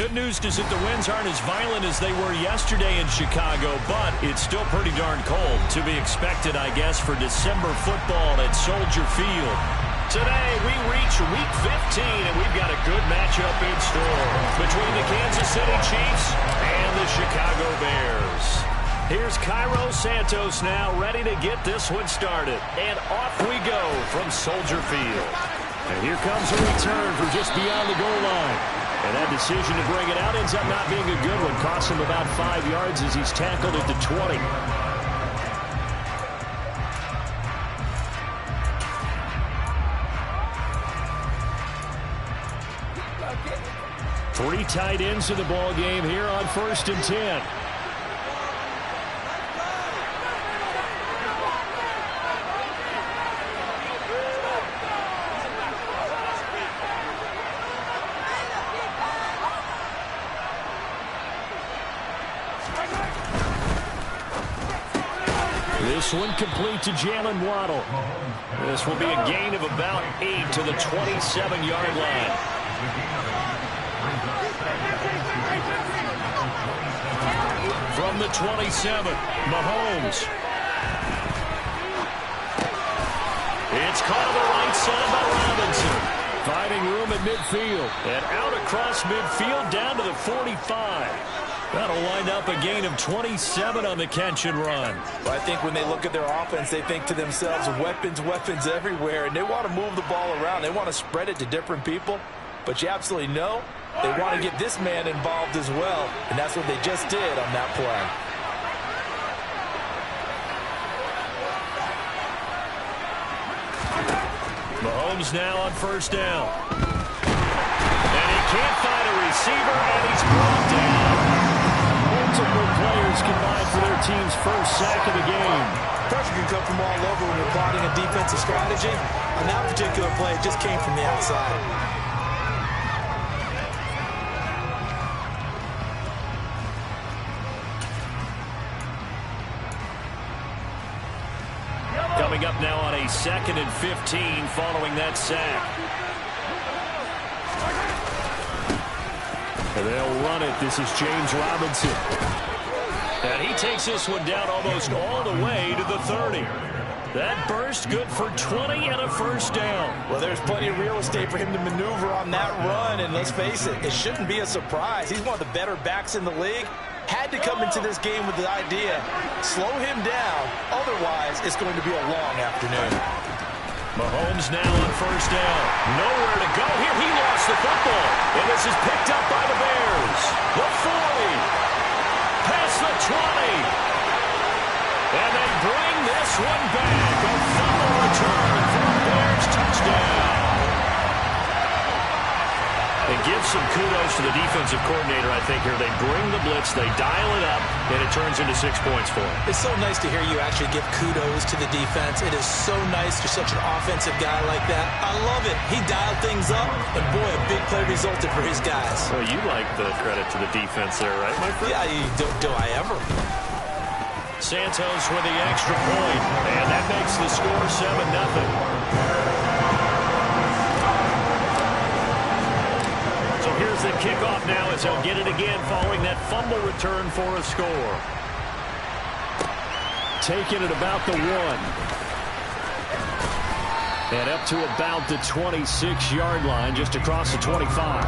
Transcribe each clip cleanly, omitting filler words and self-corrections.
good news is that the winds aren't as violent as they were yesterday in Chicago, but it's still pretty darn cold. To be expected, I guess, for December football at Soldier Field. Today, we reach Week 15, and we've got a good matchup in store between the Kansas City Chiefs and the Chicago Bears. Here's Cairo Santos now, ready to get this one started. And off we go from Soldier Field. And here comes a return from just beyond the goal line. And that decision to bring it out ends up not being a good one. Costs him about 5 yards as he's tackled at the 20. Three tight ends in the ball game here on 1st and 10. This one complete to Jalen Waddle. This will be a gain of about 8 to the 27-yard line. From the 27, Mahomes. It's caught on the right side by Robinson. Finding room at midfield. And out across midfield down to the 45. That'll wind up a gain of 27 on the catch and run. Well, I think when they look at their offense, they think to themselves, weapons, weapons everywhere. And they want to move the ball around. They want to spread it to different people. But you absolutely know they want to get this man involved as well. And that's what they just did on that play. Mahomes now on 1st down. And he can't find a receiver, and he's brought down. Multiple players combined for their team's first sack of the game. Pressure can come from all over when you're plotting a defensive strategy. On that particular play, it just came from the outside. Coming up now on a 2nd and 15 following that sack. And they'll run it. This is James Robinson. And he takes this one down almost all the way to the 30. That burst good for 20 and a 1st down. Well, there's plenty of real estate for him to maneuver on that run. And let's face it, it shouldn't be a surprise. He's one of the better backs in the league. Had to come into this game with the idea, slow him down. Otherwise, it's going to be a long afternoon. Mahomes now on 1st down. Nowhere to go here. He lost the football. And this is picked up by the Bears. The 40. Past the 20. And they bring this one back. A fumble return for a Bears touchdown. It gives some kudos to the defensive coordinator, I think, here. They bring the blitz, they dial it up, and it turns into 6 points for them. It's so nice to hear you actually give kudos to the defense. It is so nice. You're such an offensive guy like that. I love it. He dialed things up, and boy, a big play resulted for his guys. Well, you like the credit to the defense there, right, my friend? Yeah, do I ever? Santos with the extra point, and that makes the score 7-0. Here's the kickoff now as he'll get it again following that fumble return for a score. Taking it about the 1. And up to about the 26-yard line, just across the 25.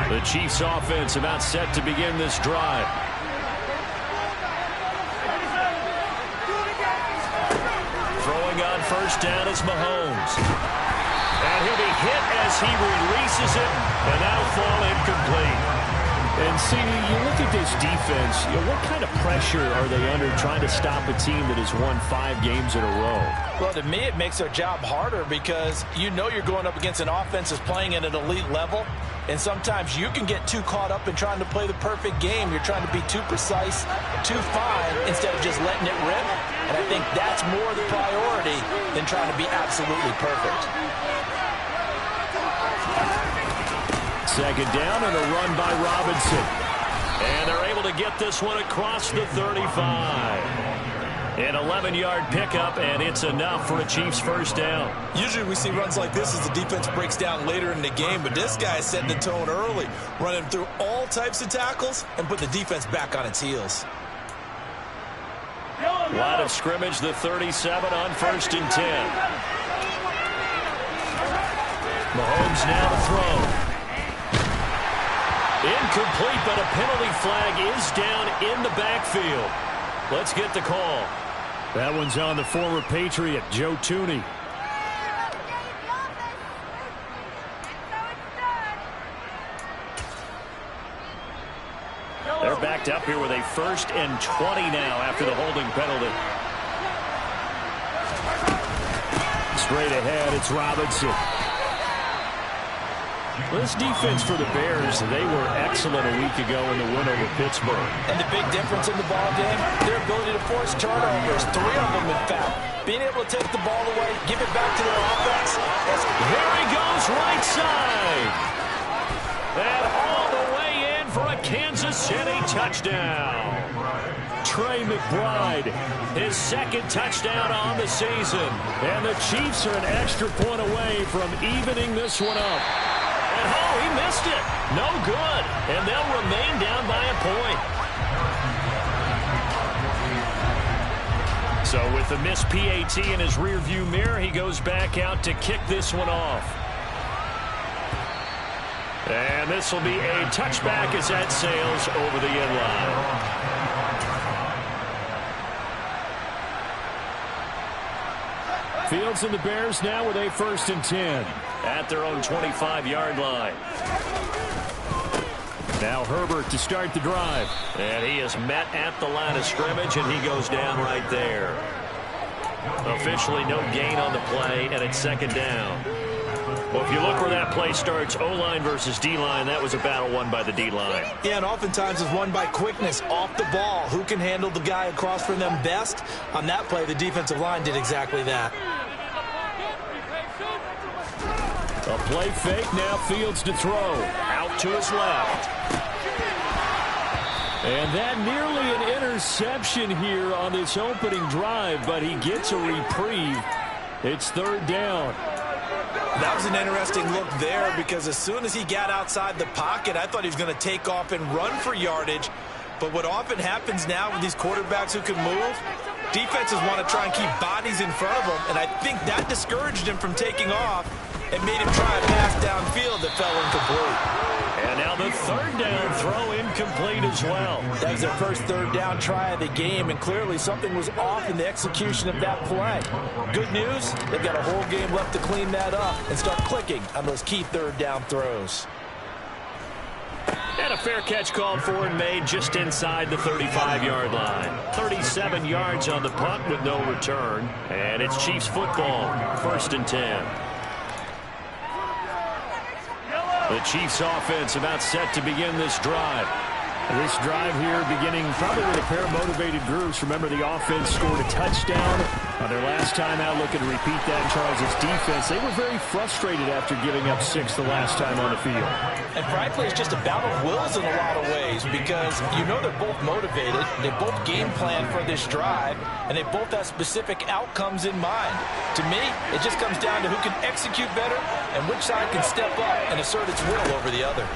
The Chiefs offense about set to begin this drive. Throwing on 1st down is Mahomes. And he'll be hit as he releases it, and that'll fall incomplete. And, see, you look at this defense, what kind of pressure are they under trying to stop a team that has won 5 games in a row? Well, to me, it makes their job harder because you know you're going up against an offense that's playing at an elite level. And sometimes you can get too caught up in trying to play the perfect game. You're trying to be too precise, too fine, instead of just letting it rip. And I think that's more the priority than trying to be absolutely perfect. 2nd down and a run by Robinson. And they're able to get this one across the 35. An 11-yard pickup, and it's enough for a Chiefs first down. Usually we see runs like this as the defense breaks down later in the game, but this guy is setting the tone early, running through all types of tackles and put the defense back on its heels. Line of scrimmage, the 37 on 1st and 10. Mahomes now to throw. Incomplete, but a penalty flag is down in the backfield. Let's get the call. That one's on the former Patriot, Joe Thuney. They're backed up here with a 1st and 20 now after the holding penalty. Straight ahead, it's Robinson. This defense for the Bears, they were excellent a week ago in the win over Pittsburgh. And the big difference in the ball game, their ability to force turnovers, 3 of them in fact. Being able to take the ball away, give it back to their offense. Here he goes, right side. And all the way in for a Kansas City touchdown. Trey McBride, his 2nd touchdown on the season. And the Chiefs are an extra point away from evening this one up. And oh, he missed it. No good. And they'll remain down by a point. So with the missed PAT in his rearview mirror, he goes back out to kick this one off. And this will be a touchback as that sails over the end line. Fields and the Bears now with a 1st and 10 at their own 25-yard line. Now Herbert to start the drive. And he is met at the line of scrimmage, and he goes down right there. Officially no gain on the play, and it's 2nd down. Well, if you look where that play starts, O-line versus D-line, that was a battle won by the D-line. Yeah, and oftentimes it's won by quickness off the ball. Who can handle the guy across from them best? On that play, the defensive line did exactly that. A play fake, now Fields to throw. Out to his left. And that nearly an interception here on this opening drive, but he gets a reprieve. It's 3rd down. That was an interesting look there because as soon as he got outside the pocket, I thought he was going to take off and run for yardage. But what often happens now with these quarterbacks who can move, defenses want to try and keep bodies in front of them, and I think that discouraged him from taking off and made him try a pass downfield that fell incomplete. And now the 3rd down throw incomplete as well. That was their first 3rd down try of the game, and clearly something was off in the execution of that play. Good news, they've got a whole game left to clean that up and start clicking on those key 3rd down throws. And a fair catch called for and made just inside the 35-yard line. 37 yards on the punt with no return. And it's Chiefs football, 1st and 10. The Chiefs offense about set to begin this drive. This drive here beginning probably with a pair of motivated groups. Remember, the offense scored a touchdown on their last time out, looking to repeat that in Charles' defense. They were very frustrated after giving up 6 the last time on the field. And frankly, it's just a battle of wills in a lot of ways because you know they're both motivated. They both game plan for this drive, and they both have specific outcomes in mind. To me, it just comes down to who can execute better and which side can step up and assert its will over the other.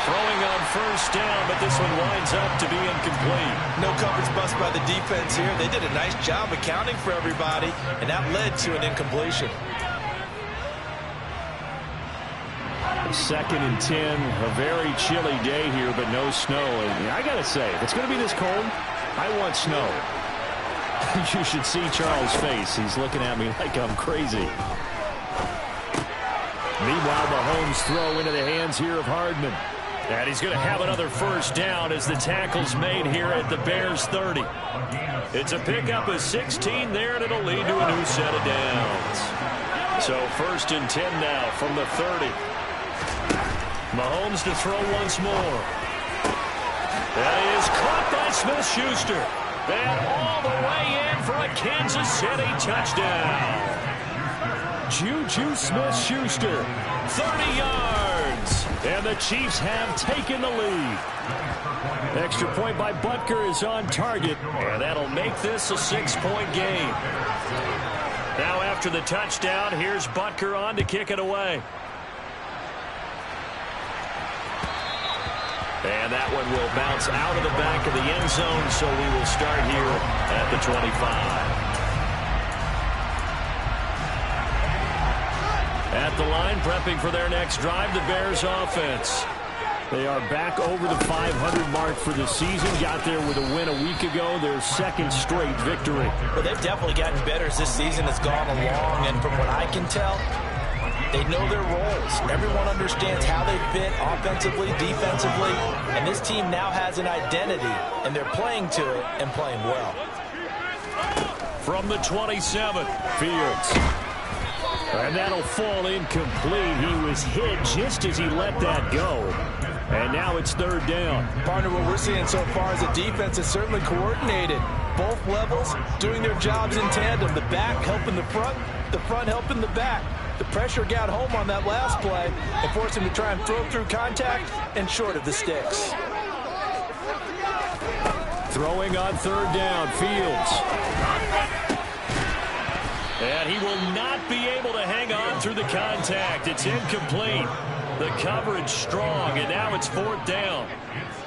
Throwing on 1st down, but this one winds up to be incomplete. No coverage bust by the defense here. They did a nice job accounting for everybody, and that led to an incompletion. 2nd and 10, a very chilly day here, but no snow. And I got to say, if it's going to be this cold, I want snow. You should see Charles' face. He's looking at me like I'm crazy. Meanwhile, Mahomes throw into the hands here of Hardman. And he's going to have another 1st down as the tackle's made here at the Bears 30. It's a pickup of 16 there, and it'll lead to a new set of downs. So 1st and 10 now from the 30. Mahomes to throw once more. That is caught by Smith-Schuster. And all the way in for a Kansas City touchdown. Juju Smith-Schuster, 30 yards. And the Chiefs have taken the lead. Extra point by Butker is on target, and that'll make this a 6-point game. Now after the touchdown, here's Butker on to kick it away. And that one will bounce out of the back of the end zone, so we will start here at the 25. At the line, prepping for their next drive, the Bears offense. They are back over the 500 mark for the season. Got there with a win a week ago, their second straight victory. Well, they've definitely gotten better as this season has gone along, and from what I can tell, they know their roles. Everyone understands how they fit offensively, defensively, and this team now has an identity, and they're playing to it and playing well. From the 27, Fields. And that'll fall incomplete. He was hit just as he let that go. And now it's third down. Partner, what we're seeing so far is the defense is certainly coordinated. Both levels doing their jobs in tandem. The back helping the front helping the back. The pressure got home on that last play and forced him to try and throw through contact and short of the sticks. Throwing on third down, Fields. And he will not be able to hang on through the contact. It's incomplete. The coverage strong, and now it's fourth down.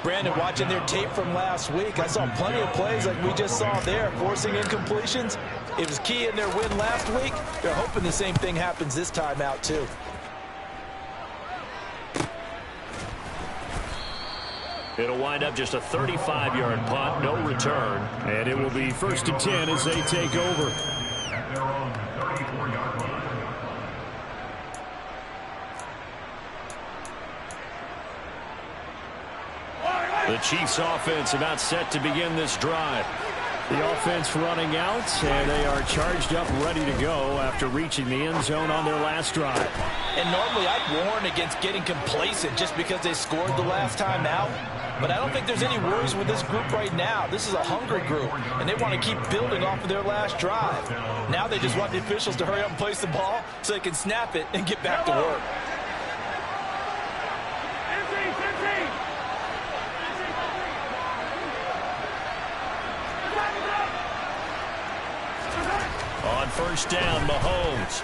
Brandon, watching their tape from last week, I saw plenty of plays like we just saw there, forcing incompletions. It was key in their win last week. They're hoping the same thing happens this time out, too. It'll wind up just a 35-yard punt, no return. And it will be 1st and 10 as they take over. The Chiefs offense about set to begin this drive. The offense running out, and they are charged up, ready to go after reaching the end zone on their last drive. And normally I'd warn against getting complacent just because they scored the last time out. But I don't think there's any worries with this group right now. This is a hungry group, and they want to keep building off of their last drive. Now they just want the officials to hurry up and place the ball so they can snap it and get back to work. On first down, Mahomes.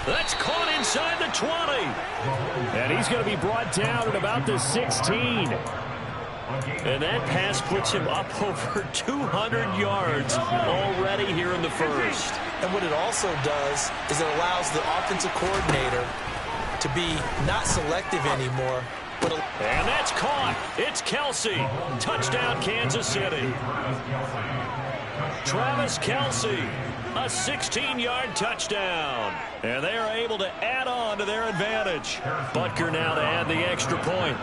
That's caught inside the 20. And he's going to be brought down at about the 16. And that pass puts him up over 200 yards already here in the first. And what it also does is it allows the offensive coordinator to be not selective anymore. And that's caught. It's Kelce. Touchdown, Kansas City. Travis Kelce, a 16-yard touchdown. And they are able to add on to their advantage. Butker now to add the extra point.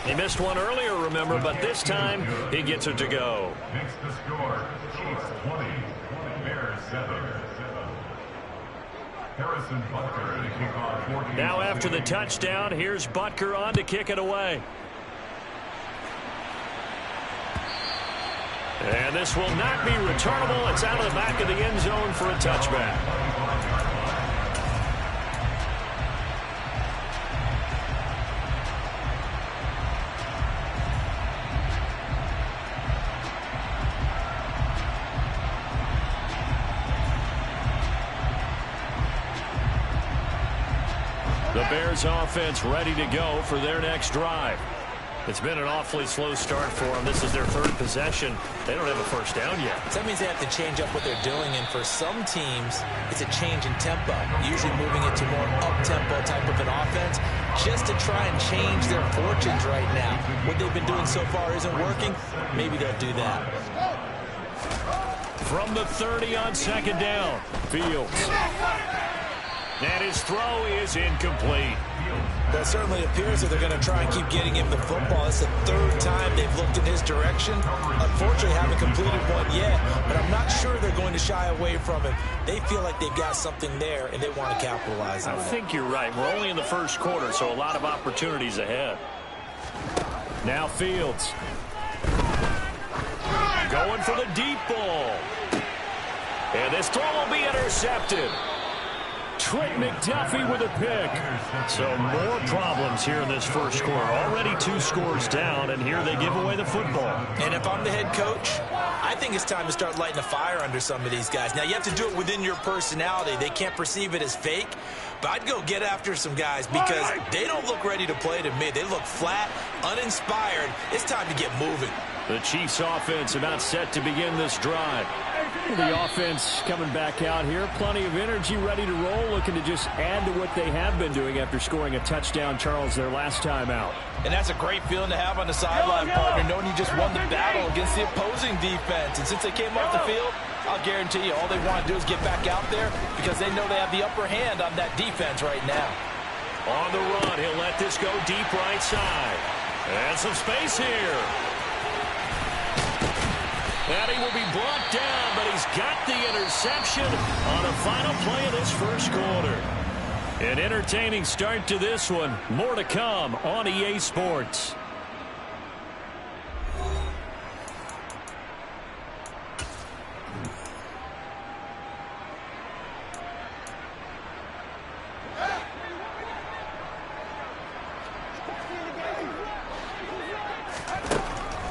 He missed one earlier, remember, but this time he gets it to go. Makes the score. Chiefs 20, Bears 7. Harrison Butker to kick off 14. Now after the touchdown, here's Butker on to kick it away. And this will not be returnable. It's out of the back of the end zone for a touchback. The Bears offense ready to go for their next drive. It's been an awfully slow start for them. This is their third possession. They don't have a first down yet. So that means they have to change up what they're doing, and for some teams, it's a change in tempo, usually moving it to more up-tempo type of an offense, just to try and change their fortunes right now. What they've been doing so far isn't working. Maybe they'll do that. From the 30 on second down, Fields. And his throw is incomplete. Well, it certainly appears that they're going to try and keep getting him the football. It's the third time they've looked in his direction. Unfortunately, haven't completed one yet, but I'm not sure they're going to shy away from it. They feel like they've got something there, and they want to capitalize on it. I think you're right. We're only in the first quarter, so a lot of opportunities ahead. Now Fields. Going for the deep ball. And this throw will be intercepted. Trent McDuffie with a pick. So more problems here in this first quarter. Already 2 scores down, and here they give away the football. And if I'm the head coach, I think it's time to start lighting a fire under some of these guys. Now, you have to do it within your personality. They can't perceive it as fake. But I'd go get after some guys because they don't look ready to play to me. They look flat, uninspired. It's time to get moving. The Chiefs offense about set to begin this drive. The offense coming back out here. Plenty of energy, ready to roll, looking to just add to what they have been doing after scoring a touchdown, Charles, their last time out. And that's a great feeling to have on the sideline, partner, knowing you just won the battle against the opposing defense. And since they came off the field, I'll guarantee you all they want to do is get back out there because they know they have the upper hand on that defense right now. On the run, he'll let this go deep right side. And some space here. And he will be brought down, but he's got the interception on a final play of this first quarter. An entertaining start to this one. More to come on EA Sports.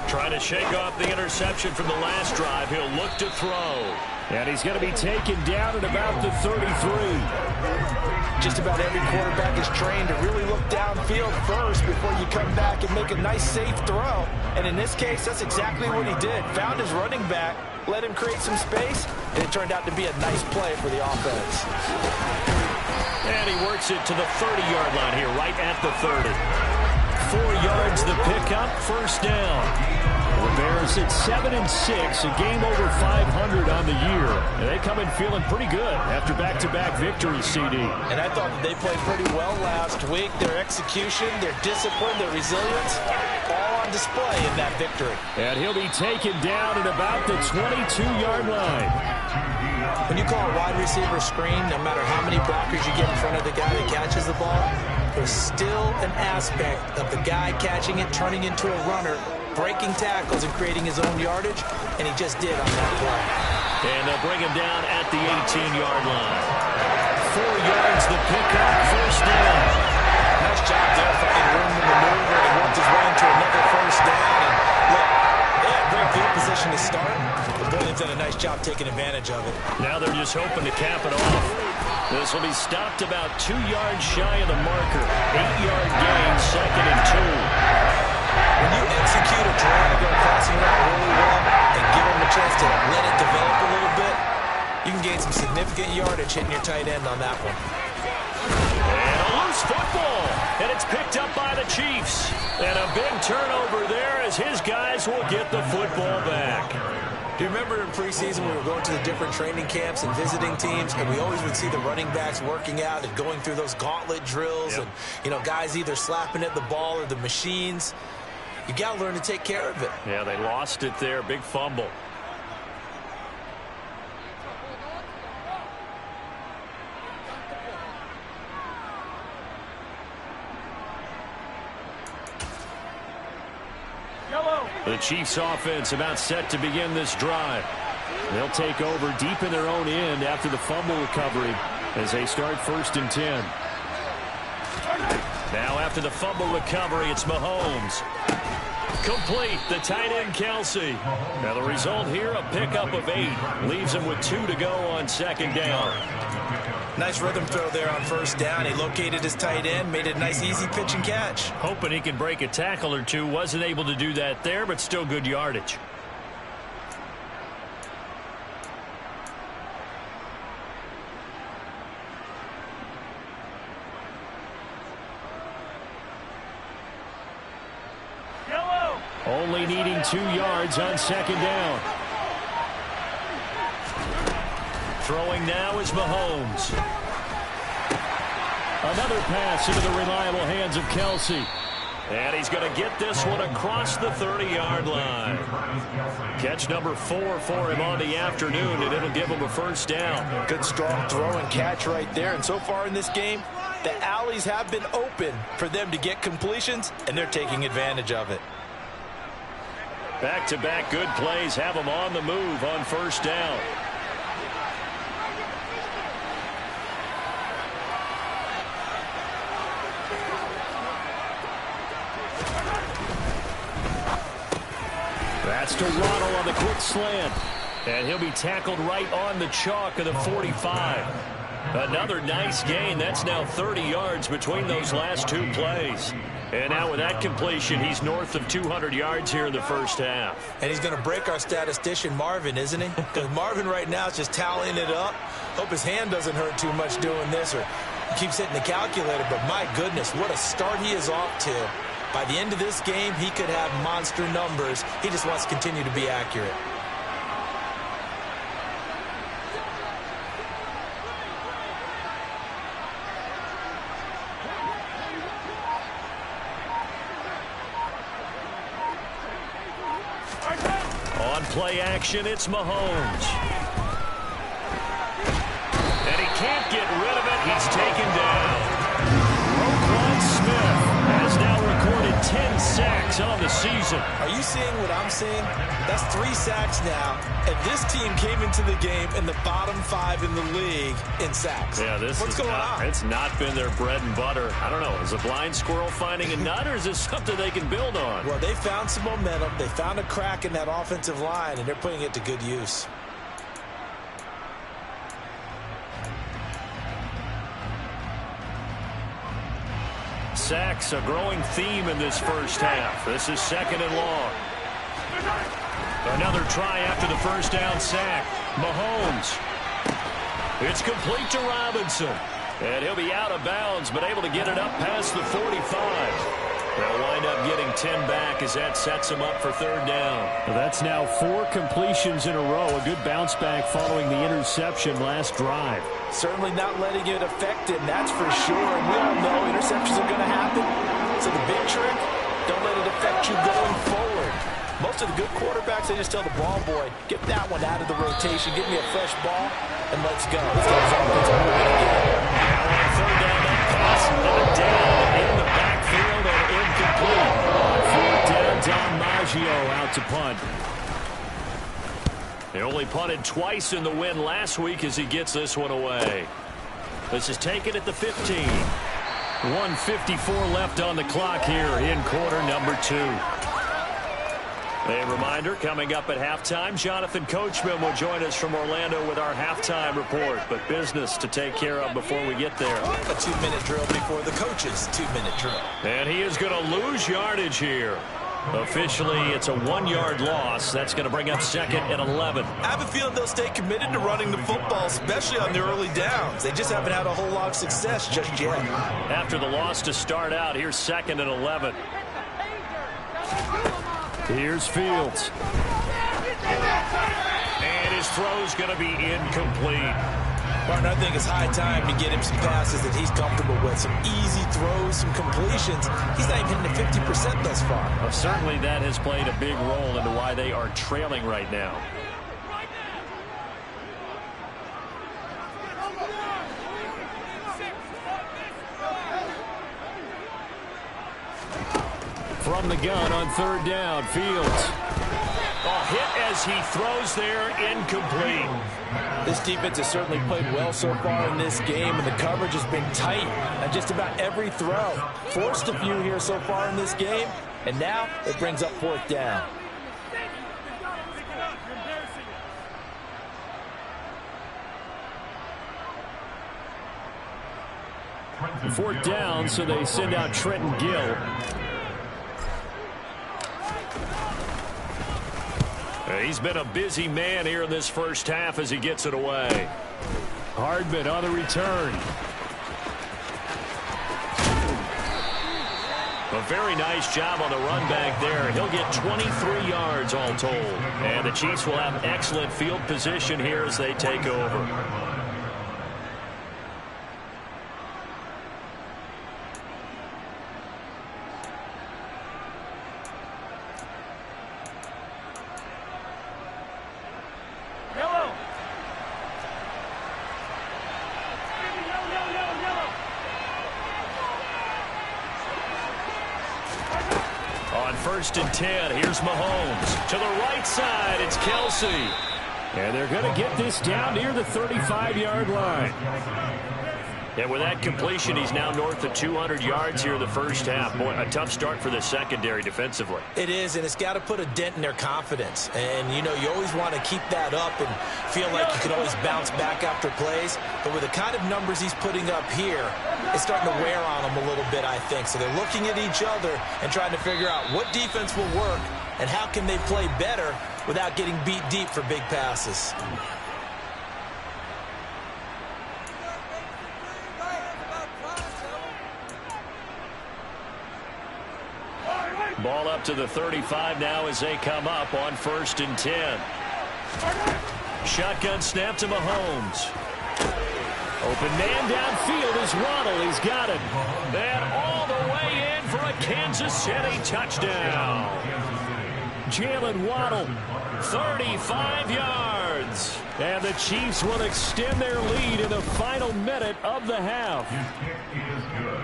Trying to shake off the interception from the last drive. He'll look to throw. And he's going to be taken down at about the 33. Just about every quarterback is trained to really look downfield first before you come back and make a nice, safe throw. And in this case, that's exactly what he did. Found his running back, let him create some space, and it turned out to be a nice play for the offense. And he works it to the 30-yard line here, right at the 30. 4 yards the pickup, first down. The Bears at 7-6, a game over 500 on the year. And they come in feeling pretty good after back-to-back victories, CD. And I thought that they played pretty well last week. Their execution, their discipline, their resilience, all on display in that victory. And he'll be taken down at about the 22-yard line. When you call a wide receiver screen, no matter how many blockers you get in front of the guy that catches the ball, there's still an aspect of the guy catching it, turning into a runner, breaking tackles and creating his own yardage, and he just did on that play. And they'll bring him down at the 18-yard line. 4 yards the pickup, first down. Nice job there finding room to maneuver, and he worked his way into another first down. And look, they had great field position to start, but Billings did a nice job taking advantage of it. Now they're just hoping to cap it off. This will be stopped about 2 yards shy of the marker. 8-yard gain, 2nd and 2. When you execute a drag or a passing route really well and give them a chance to let it develop a little bit, you can gain some significant yardage hitting your tight end on that one. And a loose football. And it's picked up by the Chiefs. And a big turnover there as his guys will get the football back. Do you remember in preseason we were going to the different training camps and visiting teams, and we always would see the running backs working out and going through those gauntlet drills, and, you know, guys either slapping at the ball or the machines. You got to learn to take care of it. Yeah, they lost it there. Big fumble. The Chiefs offense about set to begin this drive. They'll take over deep in their own end after the fumble recovery as they start 1st and 10. Now after the fumble recovery, it's Mahomes. Complete, the tight end Kelsey. Now the result here, a pickup of 8. Leaves him with 2 to go on 2nd down. Nice rhythm throw there on 1st down. He located his tight end, made it a nice easy pitch and catch. Hoping he could break a tackle or two. Wasn't able to do that there, but still good yardage. Only needing 2 yards on 2nd down. Throwing now is Mahomes. Another pass into the reliable hands of Kelsey. And he's going to get this one across the 30-yard line. Catch number 4 for him on the afternoon, and it'll give him a 1st down. Good strong throw and catch right there. And so far in this game, the alleys have been open for them to get completions, and they're taking advantage of it. Back-to-back good plays have them on the move on 1st down. That's to Waddle on the quick slant. And he'll be tackled right on the chalk of the 45. Another nice gain. That's now 30 yards between those last two plays. And now with that completion, he's north of 200 yards here in the first half. And he's going to break our statistician, Marvin, isn't he? Because Marvin right now is just tallying it up. Hope his hand doesn't hurt too much doing this, or he keeps hitting the calculator. But my goodness, what a start he is off to. By the end of this game, he could have monster numbers. He just wants to continue to be accurate. On play action, it's Mahomes. And he can't get rid of it. He's taken down. Roquan Smith has now recorded 10 sacks on the season. Are you seeing what I'm seeing? That's 3 sacks now. And this team came into the game in the bottom 5 in the league in sacks. Yeah, what's going on? It's not been their bread and butter. I don't know. Is a blind squirrel finding a nut, or is this something they can build on? Well, they found some momentum. They found a crack in that offensive line, and they're putting it to good use. Sacks, a growing theme in this first half. This is 2nd and long. Another try after the first down sack. Mahomes. It's complete to Robinson. And he'll be out of bounds, but able to get it up past the 45. They'll wind up getting 10 back as that sets him up for 3rd down. Well, that's now 4 completions in a row. A good bounce back following the interception last drive. Certainly not letting it affect him, that's for sure. And we all know interceptions are going to happen. So the big trick, don't let it affect you going forward. Most of the good quarterbacks, they just tell the ball boy, get that one out of the rotation, give me a fresh ball, and let's go. Let's get his offense moving again. Now on 3rd down, that pass knocked down in the backfield and incomplete. On 4th down, Don Maggio out to punt. He only punted twice in the win last week as he gets this one away. This is taken at the 15. 1:54 left on the clock here in quarter number 2. A reminder, coming up at halftime, Jonathan Coachman will join us from Orlando with our halftime report. But business to take care of before we get there. A 2-minute drill before the coach's 2-minute drill. And he is going to lose yardage here. Officially, it's a 1-yard loss. That's going to bring up 2nd and 11. I have a feeling they'll stay committed to running the football, especially on the early downs. They just haven't had a whole lot of success just yet. After the loss to start out, here's 2nd and 11. Here's Fields. And his throw's going to be incomplete. Martin, I think it's high time to get him some passes that he's comfortable with. Some easy throws, some completions. He's not even hitting the 50% thus far. Well, certainly that has played a big role into why they are trailing right now. From the gun on 3rd down, Fields. A hit as he throws there, incomplete. This defense has certainly played well so far in this game, and the coverage has been tight on just about every throw. Forced a few here so far in this game, and now it brings up 4th down. Fourth down, so they send out Trenton Gill. He's been a busy man here in this first half as he gets it away. Hardman on the return. A very nice job on the run back there. He'll get 23 yards all told. And the Chiefs will have excellent field position here as they take over. On 1st and 10, here's Mahomes. To the right side, it's Kelsey. And they're going to get this down near the 35-yard line. And with that completion, he's now north of 200 yards here in the first half. Boy, a tough start for the secondary defensively. It is, and it's got to put a dent in their confidence. And, you know, you always want to keep that up and feel like you can always bounce back after plays. But with the kind of numbers he's putting up here, it's starting to wear on them a little bit, I think. So they're looking at each other and trying to figure out what defense will work and how can they play better without getting beat deep for big passes. Ball up to the 35 now as they come up on 1st and 10. Shotgun snap to Mahomes. Open man downfield is Waddle. He's got it. And all the way in for a Kansas City touchdown. Jalen Waddle, 35 yards. And the Chiefs will extend their lead in the final minute of the half.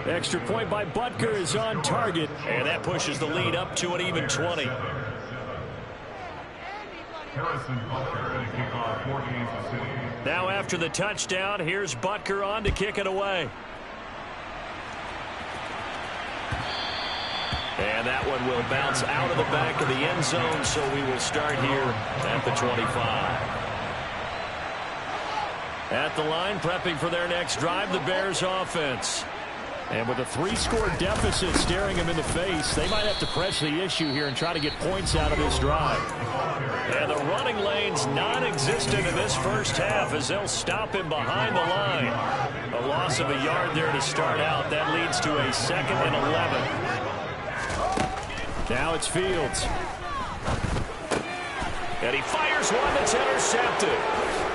Extra point by Butker is on target. And that pushes the lead up to an even 20. Now after the touchdown, here's Butker on to kick it away. And that one will bounce out of the back of the end zone, so we will start here at the 25. At the line, prepping for their next drive, the Bears offense. And with a 3-score deficit staring them in the face, they might have to press the issue here and try to get points out of this drive. And the running lane's non-existent in this first half as they'll stop him behind the line. A loss of a yard there to start out. That leads to a 2nd and 11. Now it's Fields. And he fires one that's intercepted.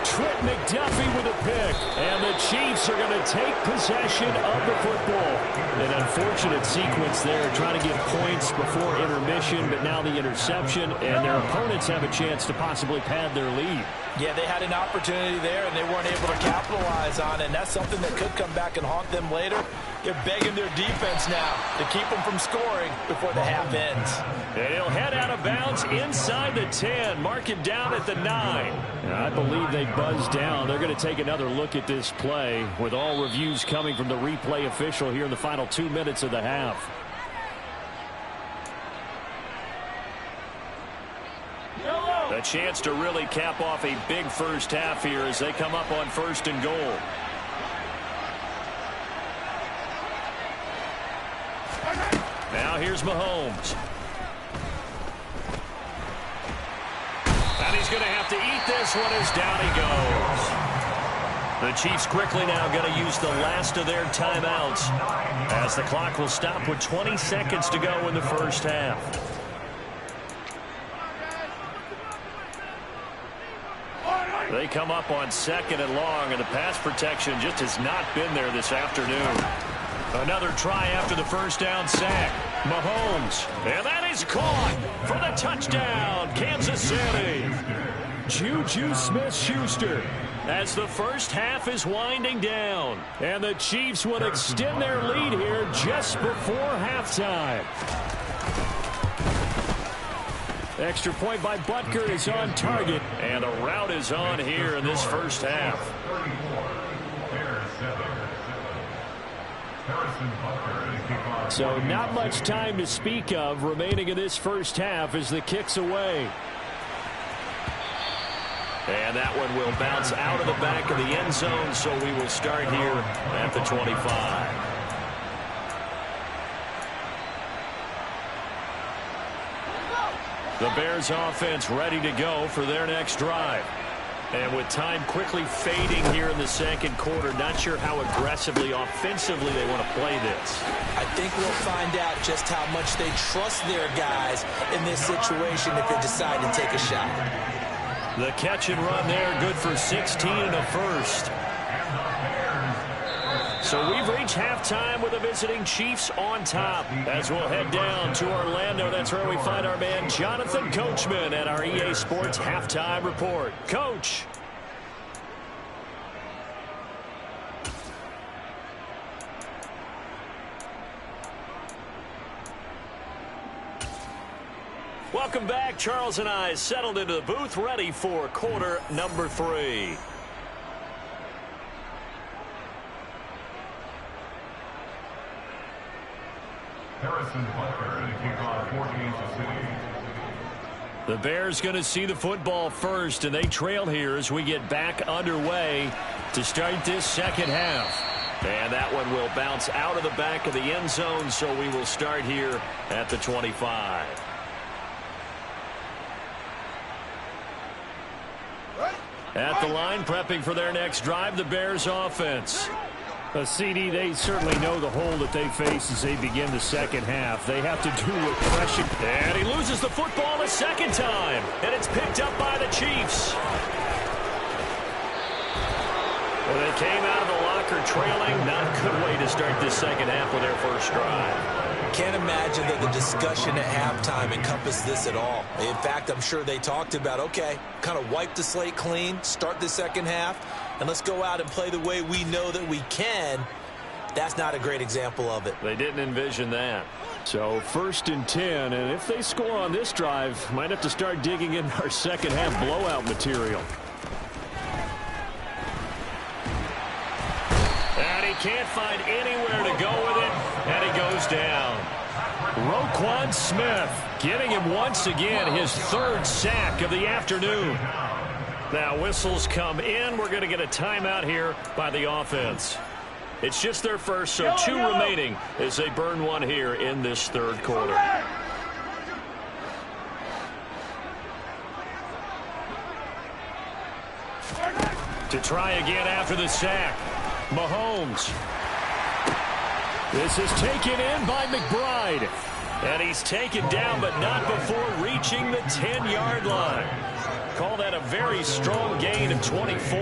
Trent McDuffie with a pick. And the Chiefs are going to take possession of the football. An unfortunate sequence there, trying to get points before intermission, but now the interception, and their opponents have a chance to possibly pad their lead. Yeah, they had an opportunity there, and they weren't able to capitalize on it, and that's something that could come back and haunt them later. They're begging their defense now to keep them from scoring before the half ends. And he'll head out of bounds inside the 10, mark it down at the 9. And I believe they buzzed down. They're going to take another look at this play, with all reviews coming from the replay official here in the final 2 minutes of the half. A chance to really cap off a big first half here as they come up on 1st and goal. Now here's Mahomes. And he's going to have to eat this one as down he goes. The Chiefs quickly now going to use the last of their timeouts as the clock will stop with 20 seconds to go in the first half. They come up on 2nd and long, and the pass protection just has not been there this afternoon. Another try after the first down sack. Mahomes, and that is caught for the touchdown, Kansas City. Juju Smith-Schuster as the first half is winding down. And the Chiefs will extend their lead here just before halftime. Extra point by Butker is on target, and a rout is on here in this first half. So not much time to speak of remaining in this first half as the kick's away. And that one will bounce out of the back of the end zone, so we will start here at the 25. The Bears offense ready to go for their next drive. And with time quickly fading here in the second quarter, not sure how aggressively, offensively they want to play this. I think we'll find out just how much they trust their guys in this situation if they decide to take a shot. The catch and run there, good for 16 and a first. So we've reached halftime with the visiting Chiefs on top. As we'll head down to Orlando, that's where we find our man Jonathan Coachman at our EA Sports Halftime Report. Coach. Welcome back. Charles and I settled into the booth, ready for quarter number 3. Harrison Butker to kick off for Kansas City. The Bears going to see the football first, and they trail here as we get back underway to start this second half. And that one will bounce out of the back of the end zone, so we will start here at the 25. At the line, prepping for their next drive, the Bears offense. CD, they certainly know the hole that they face as they begin the second half. They have to do what pressure. And he loses the football a second time. And it's picked up by the Chiefs. Well, they came out of the locker trailing. Not a good way to start this second half with their first drive. Can't imagine that the discussion at halftime encompassed this at all. In fact, I'm sure they talked about, okay, kind of wipe the slate clean, start the second half, and let's go out and play the way we know that we can. That's not a great example of it. They didn't envision that. So 1st and 10, and if they score on this drive, might have to start digging in our second half blowout material. And he can't find anywhere to go with it, and he goes down. Roquan Smith getting him once again his 3rd sack of the afternoon. Now whistles come in. We're going to get a timeout here by the offense. It's just their first, so 2 remaining as they burn one here in this 3rd quarter. To try again after the sack, Mahomes. This is taken in by McBride. And he's taken down, but not before reaching the 10-yard line. Call that a very strong gain of 24.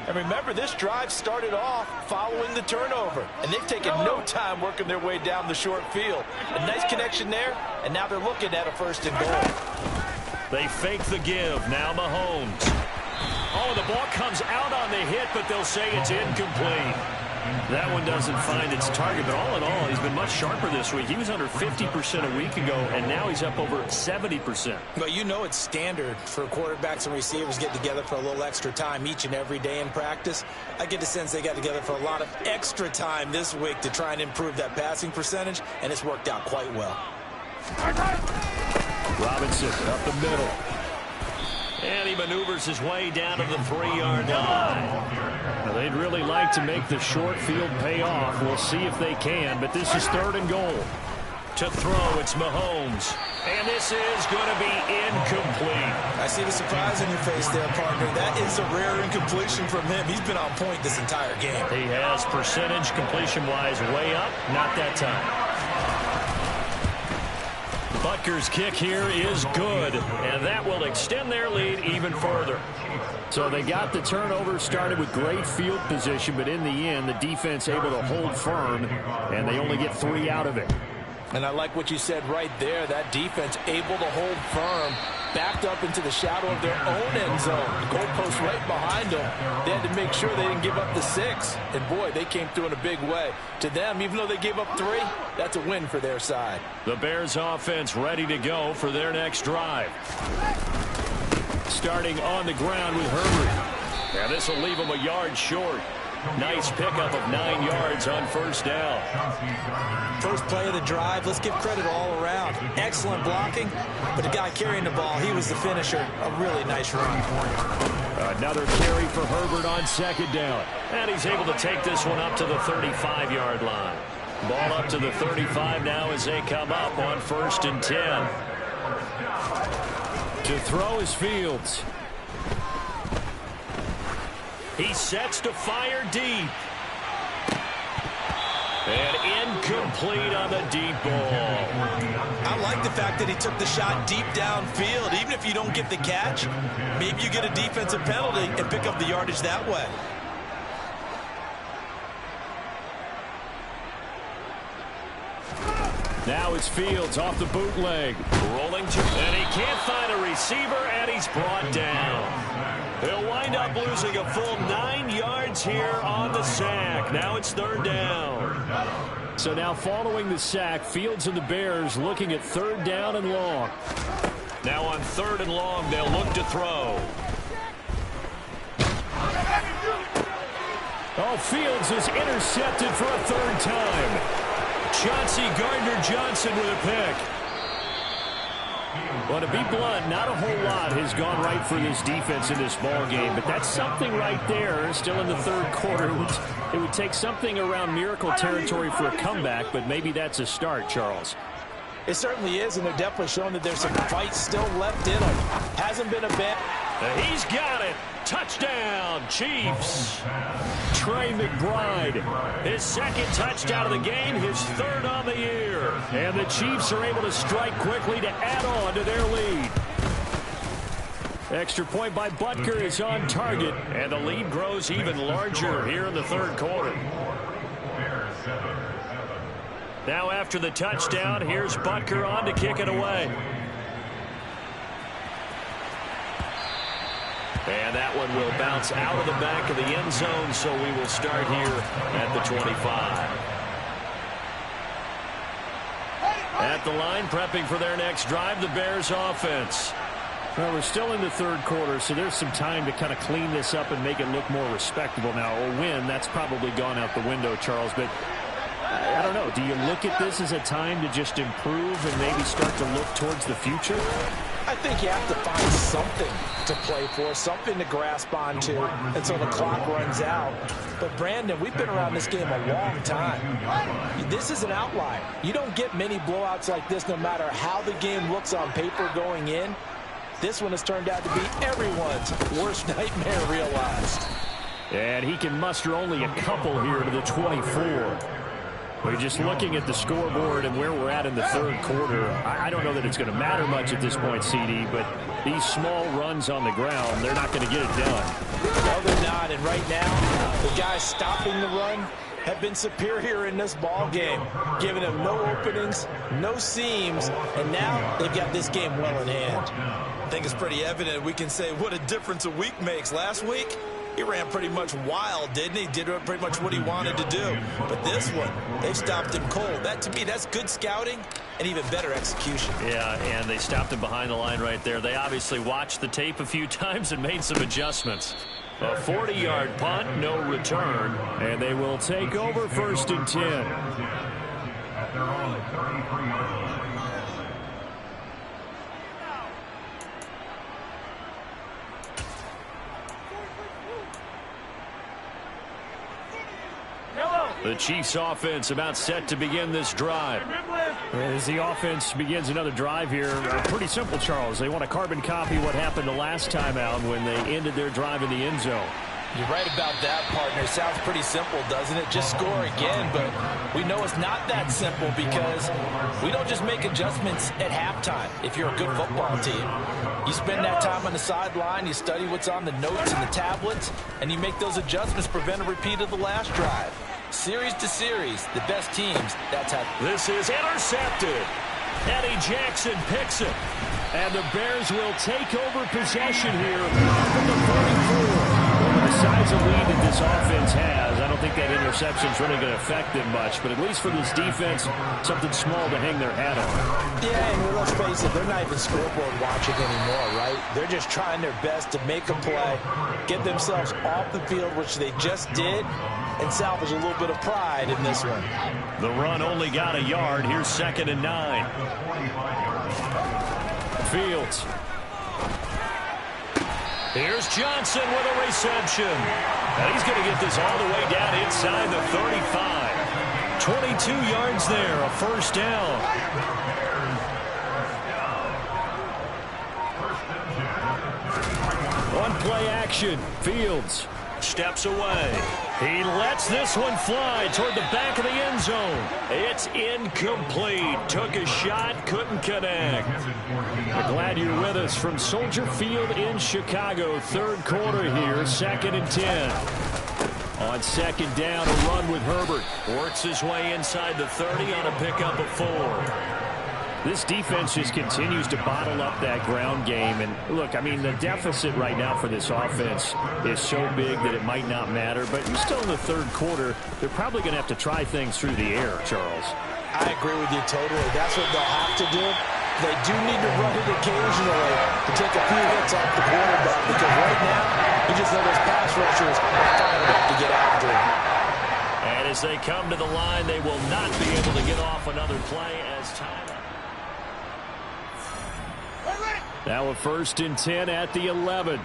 And remember, this drive started off following the turnover. And they've taken no time working their way down the short field. A nice connection there, and now they're looking at a 1st and goal. They fake the give. Now Mahomes. Oh, the ball comes out on the hit, but they'll say it's incomplete. That one doesn't find its target, but all in all, he's been much sharper this week. He was under 50% a week ago, and now he's up over 70%. But you know it's standard for quarterbacks and receivers get together for a little extra time each and every day in practice. I get the sense they got together for a lot of extra time this week to try and improve that passing percentage, and it's worked out quite well. Robinson up the middle. And he maneuvers his way down to the 3-yard line. Now, they'd really like to make the short field pay off. We'll see if they can, but this is 3rd and goal. To throw, it's Mahomes. And this is going to be incomplete. I see the surprise on your face there, partner. That is a rare incompletion from him. He's been on point this entire game. He has percentage completion-wise way up. Not that time. Butker's kick here is good, and that will extend their lead even further. So they got the turnover, started with great field position, but in the end, the defense able to hold firm, and they only get 3 out of it. And I like what you said right there. That defense able to hold firm, backed up into the shadow of their own end zone. The goalpost right behind them. They had to make sure they didn't give up the 6. And, boy, they came through in a big way. To them, even though they gave up 3, that's a win for their side. The Bears offense ready to go for their next drive. Starting on the ground with Herbert. Now this will leave him a yard short. Nice pickup of 9 yards on 1st down. First play of the drive, let's give credit all around. Excellent blocking, but the guy carrying the ball, he was the finisher. A really nice run. Another carry for Herbert on 2nd down. And he's able to take this one up to the 35-yard line. Ball up to the 35 now as they come up on 1st and 10. To throw is Fields. He sets to fire deep. And incomplete on the deep ball. I like the fact that he took the shot deep downfield. Even if you don't get the catch, maybe you get a defensive penalty and pick up the yardage that way. Now it's Fields off the bootleg. Rolling to, and he can't find a receiver, and he's brought down. He'll wind up losing a full 9 yards here on the sack. Now it's 3rd down. So now following the sack, Fields and the Bears looking at 3rd down and long. Now on 3rd and long, they'll look to throw. Oh, Fields is intercepted for a 3rd time. Chauncey Gardner-Johnson with a pick. Well, to be blunt, not a whole lot has gone right for this defense in this ball game, but that's something right there. Still in the third quarter. It would take something around miracle territory for a comeback, but maybe that's a start, Charles. It certainly is, and they're definitely showing that there's some fight still left in them. Hasn't been a bit. He's got it. Touchdown, Chiefs. Trey McBride, his second touchdown of the game, his third on the year. And the Chiefs are able to strike quickly to add on to their lead. Extra point by Butker is on target, and the lead grows even larger here in the third quarter. Now after the touchdown, here's Butker on to kick it away. And that one will bounce out of the back of the end zone, so we will start here at the 25. At the line, prepping for their next drive, the Bears offense. Well, we're still in the third quarter, so there's some time to kind of clean this up and make it look more respectable. Now, a win, that's probably gone out the window, Charles, but I don't know. Do you look at this as a time to just improve and maybe start to look towards the future? I think you have to find something to play for, something to grasp onto until the clock runs out. But, Brandon, we've been around this game a long time. This is an outlier. You don't get many blowouts like this no matter how the game looks on paper going in. This one has turned out to be everyone's worst nightmare realized. And he can muster only a couple here to the 24. We're just looking at the scoreboard and where we're at in the third quarter. I don't know that it's going to matter much at this point, CD, but these small runs on the ground, they're not going to get it done. No, they're not. And right now, the guys stopping the run have been superior in this ball game, giving them no openings, no seams, and now they've got this game well in hand. I think it's pretty evident we can say what a difference a week makes. Last week, he ran pretty much wild, didn't he? Did pretty much what he wanted to do. But this one, they stopped him cold. That, to me, that's good scouting and even better execution. Yeah, and they stopped him behind the line right there. They obviously watched the tape a few times and made some adjustments. A 40-yard punt, no return, and they will take over 1st and 10. At their own 33-yard line. The Chiefs offense about set to begin this drive. As the offense begins another drive here, pretty simple, Charles. They want to carbon copy what happened the last time out when they ended their drive in the end zone. You're right about that, partner. Sounds pretty simple, doesn't it? Just score again, but we know it's not that simple because we don't just make adjustments at halftime if you're a good football team. You spend that time on the sideline, you study what's on the notes and the tablets, and you make those adjustments to prevent a repeat of the last drive. Series to series, the best teams, that's how. This is intercepted. Eddie Jackson picks it. And the Bears will take over possession here from the 44. The size of lead that this offense has, I don't think that interception is really going to affect them much. But at least for this defense, something small to hang their hat on. Yeah, and let's face it, they're not even scoreboard watching anymore, right? They're just trying their best to make a play, get themselves off the field, which they just did, and salvage a little bit of pride in this one. The run only got a yard. Here's 2nd and 9. Fields. Here's Johnson with a reception. And he's going to get this all the way down inside the 35. 22 yards there, a 1st down. One play action. Fields steps away. He lets this one fly toward the back of the end zone. It's incomplete. Took a shot, couldn't connect. We're glad you're with us from Soldier Field in Chicago. Third quarter here, 2nd and 10. On 2nd down, a run with Herbert. Works his way inside the 30 on a pickup of 4. This defense just continues to bottle up that ground game. And, look, I mean, the deficit right now for this offense is so big that it might not matter. But you're still in the third quarter. They're probably going to have to try things through the air, Charles. I agree with you totally. That's what they'll have to do. They do need to run it occasionally to take a few hits off the quarterback. Because right now, you just know those pass rushers are fired up to get after him. And as they come to the line, they will not be able to get off another play as time. Now a 1st and 10 at the 11.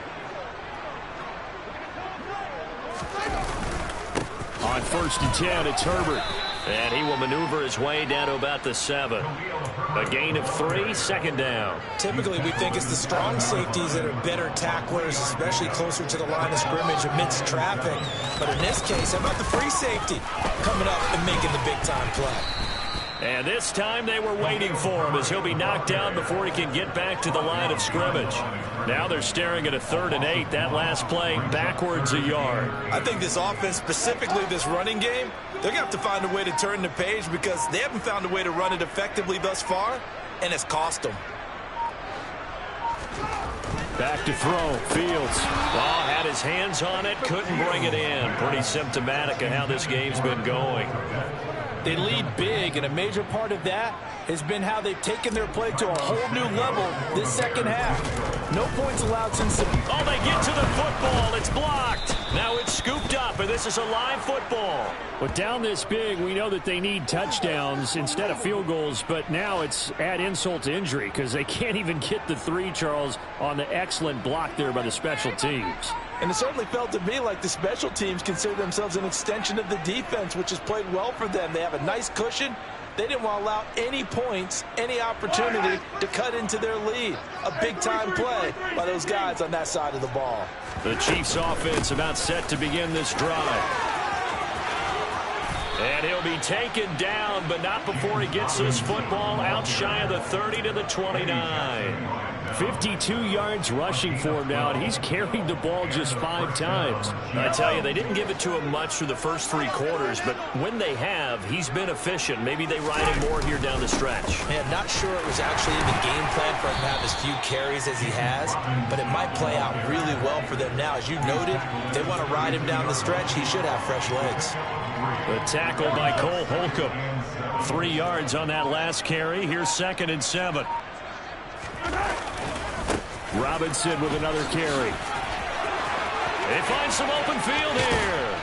On 1st and 10, it's Herbert. And he will maneuver his way down to about the 7. A gain of 3, 2nd down. Typically, we think it's the strong safeties that are better tacklers, especially closer to the line of scrimmage amidst traffic. But in this case, how about the free safety coming up and making the big-time play? And this time they were waiting for him as he'll be knocked down before he can get back to the line of scrimmage. Now they're staring at a 3rd and 8. That last play backwards a yard. I think this offense, specifically this running game, they're going to have to find a way to turn the page because they haven't found a way to run it effectively thus far, and it's cost them. Back to throw. Fields. Ball had his hands on it, couldn't bring it in. Pretty symptomatic of how this game's been going. They lead big, and a major part of that has been how they've taken their play to a whole new level this second half. No points allowed since the... Oh, they get to the football. It's blocked. Now it's scooped up, and this is a live football. But down this big, we know that they need touchdowns instead of field goals, but now it's add insult to injury because they can't even get the 3, Charles, on the excellent block there by the special teams. And it certainly felt to me like the special teams consider themselves an extension of the defense, which has played well for them. They have a nice cushion. They didn't want to allow any points, any opportunity to cut into their lead. A big-time play by those guys on that side of the ball. The Chiefs offense about set to begin this drive. And he'll be taken down, but not before he gets this football out shy of the 30 to the 29. 52 yards rushing for him now, and he's carried the ball just 5 times. I tell you, they didn't give it to him much through the first 3 quarters, but when they have, he's been efficient. Maybe they ride him more here down the stretch. Man, not sure it was actually in the game plan for him to have as few carries as he has, but it might play out really well for them now. As you noted, if they want to ride him down the stretch, he should have fresh legs. The tackle by Cole Holcomb. 3 yards on that last carry. Here's 2nd and 7. Robinson with another carry. They find some open field here.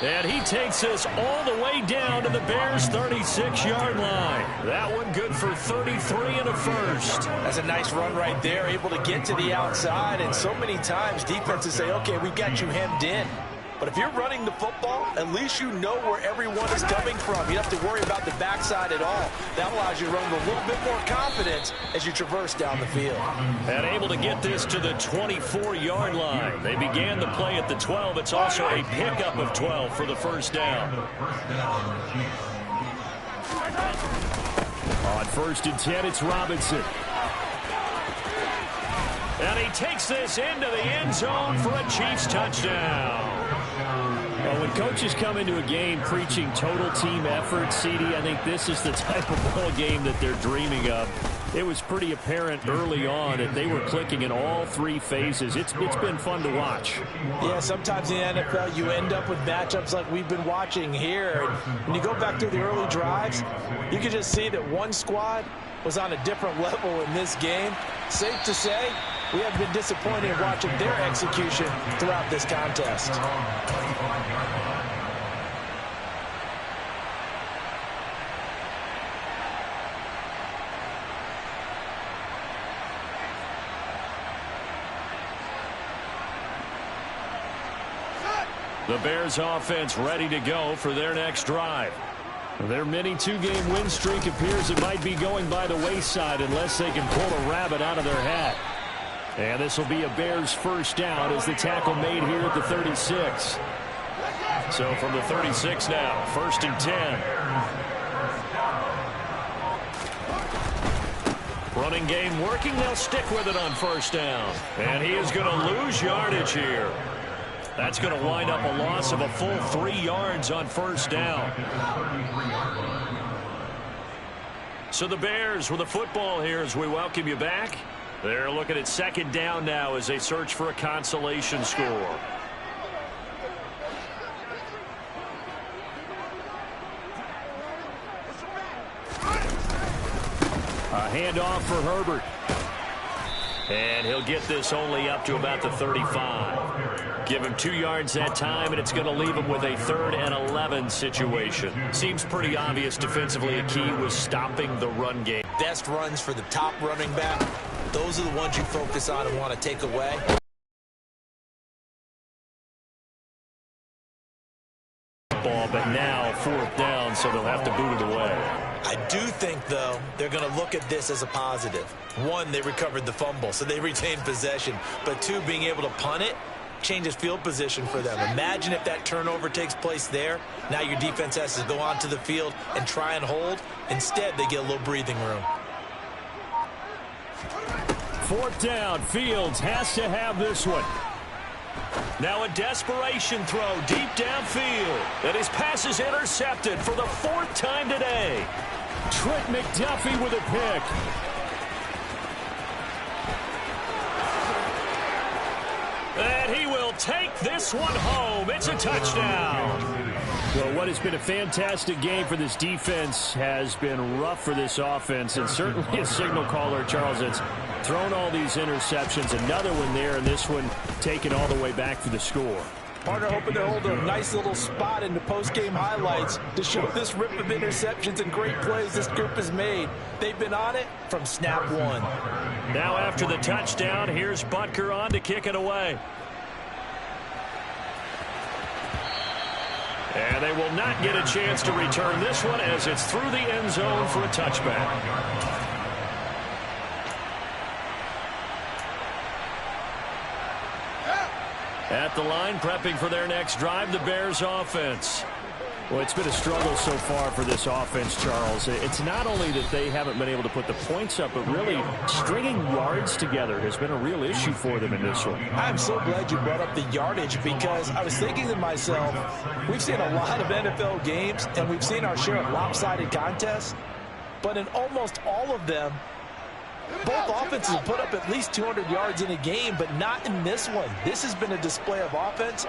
And he takes us all the way down to the Bears' 36-yard line. That one good for 33 and a 1st. That's a nice run right there, able to get to the outside. And so many times defenses say, okay, we've got you hemmed in. But if you're running the football, at least you know where everyone is coming from. You don't have to worry about the backside at all. That allows you to run with a little bit more confidence as you traverse down the field. And able to get this to the 24-yard line. They began the play at the 12. It's also a pickup of 12 for the 1st down. On 1st and 10, it's Robinson. And he takes this into the end zone for a Chiefs touchdown. Well, when coaches come into a game preaching total team effort, CD, I think this is the type of ball game that they're dreaming of. It was pretty apparent early on that they were clicking in all 3 phases. It's been fun to watch. Yeah, sometimes in the NFL you end up with matchups like we've been watching here. And when you go back through the early drives, you can just see that one squad was on a different level in this game. Safe to say, we have been disappointed in watching their execution throughout this contest. The Bears offense ready to go for their next drive. Their mini 2-game win streak appears it might be going by the wayside unless they can pull a rabbit out of their hat. And this will be a Bears 1st down as the tackle made here at the 36. So from the 36 now, 1st and 10. Running game working. They'll stick with it on 1st down. And he is going to lose yardage here. That's going to wind up a loss of a full 3 yards on 1st down. So the Bears with the football here as we welcome you back. They're looking at 2nd down now as they search for a consolation score. A handoff for Herbert. And he'll get this only up to about the 35. Give him 2 yards that time, and it's going to leave him with a 3rd and 11 situation. Seems pretty obvious defensively. A key was stopping the run game. Best runs for the top running back. Those are the ones you focus on and want to take away. But now 4th down, so they'll have to boot it away. I do think, though, they're going to look at this as a positive. 1, they recovered the fumble, so they retained possession. But 2, being able to punt it changes field position for them. Imagine if that turnover takes place there. Now your defense has to go onto the field and try and hold. Instead, they get a little breathing room. 4th down, Fields has to have this one. Now a desperation throw deep downfield. And his pass is intercepted for the 4th time today. Trent McDuffie with a pick. And he will take this one home. It's a touchdown. Well, what has been a fantastic game for this defense has been rough for this offense, and certainly a signal caller, Charles, that's thrown all these interceptions. Another one there, and this one taken all the way back for the score. Partner hoping to hold a nice little spot in the post-game highlights to show this rip of interceptions and great plays this group has made. They've been on it from snap 1. Now after the touchdown, here's Butker on to kick it away. And they will not get a chance to return this one as it's through the end zone for a touchback. At the line, prepping for their next drive, the Bears offense. Well, it's been a struggle so far for this offense, Charles. It's not only that they haven't been able to put the points up, but really stringing yards together has been a real issue for them in this one. I'm so glad you brought up the yardage, because I was thinking to myself, we've seen a lot of NFL games, and we've seen our share of lopsided contests, but in almost all of them, both offenses have put up at least 200 yards in a game, but not in this one. This has been a display of offense.